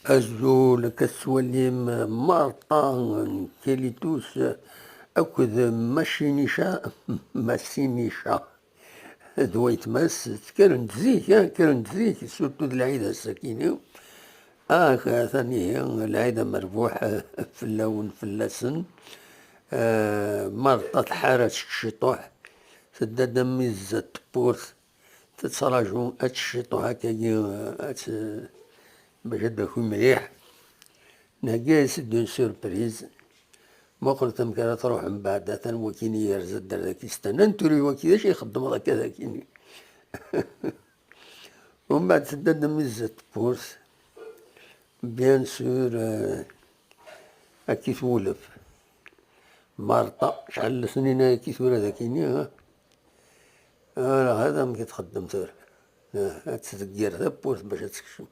أزول كسوليم مارطا كيليتوس أكد ماشينيشا ماسينيشا دويت ماس كانت زيك كانت زيك سورتو العيدة السكينة ثاني هي العيدة مربوح في اللون في اللسن مرطة حارة الشطوح تدد ميزة بورث تتصراجو الشطوح هكا باش هداك مليح نهكا سدون سوربريز ما قلت كان تروح من بعد وكيني يرزد ذاك يستنى نتوري وكي اش يخدم هكا ذاكيني ومن بعد سدد ميزة بورث بيان سور هاكي تولف مارطا شحال سنين هاكي ثورة ذاكيني هذا ما كيتخدم ثورة تدقير ثبورث باش تكشم